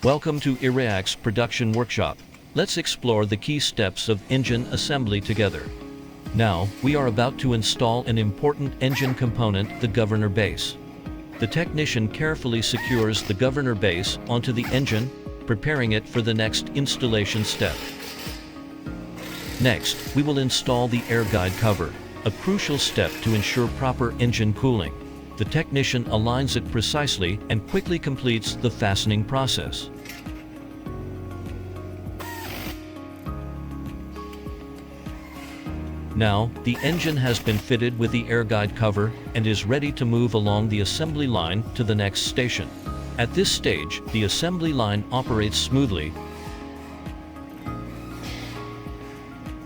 Welcome to Erayak's production workshop. Let's explore the key steps of engine assembly together. Now, we are about to install an important engine component, the governor base. The technician carefully secures the governor base onto the engine, preparing it for the next installation step. Next, we will install the air guide cover, a crucial step to ensure proper engine cooling. The technician aligns it precisely and quickly completes the fastening process. Now, the engine has been fitted with the air guide cover and is ready to move along the assembly line to the next station. At this stage, the assembly line operates smoothly.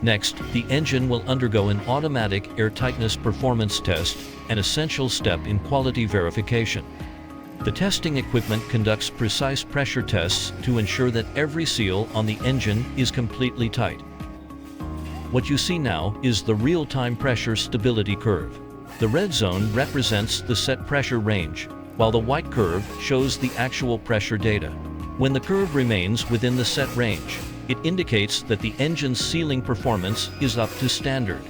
Next, the engine will undergo an automatic air-tightness performance test, an essential step in quality verification. The testing equipment conducts precise pressure tests to ensure that every seal on the engine is completely tight. What you see now is the real-time pressure stability curve. The red zone represents the set pressure range, while the white curve shows the actual pressure data. When the curve remains within the set range, it indicates that the engine's sealing performance is up to standard.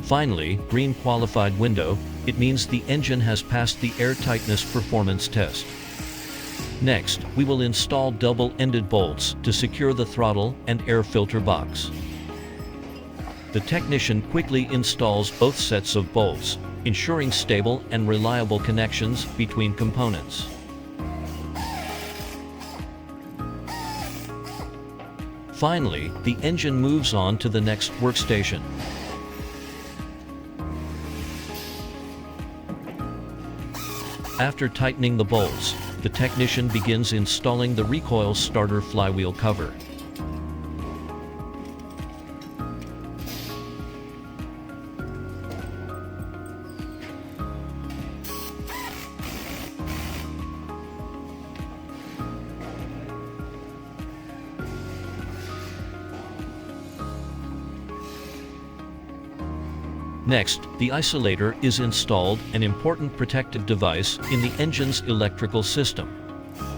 Finally, green qualified window, it means the engine has passed the air-tightness performance test. Next, we will install double-ended bolts to secure the throttle and air filter box. The technician quickly installs both sets of bolts, ensuring stable and reliable connections between components. Finally, the engine moves on to the next workstation. After tightening the bolts, the technician begins installing the Recoil starter flywheel cover. Next, the isolator is installed, an important protective device in the engine's electrical system.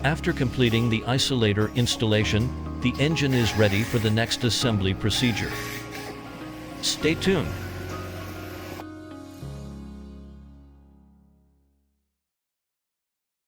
After completing the isolator installation, the engine is ready for the next assembly procedure. Stay tuned.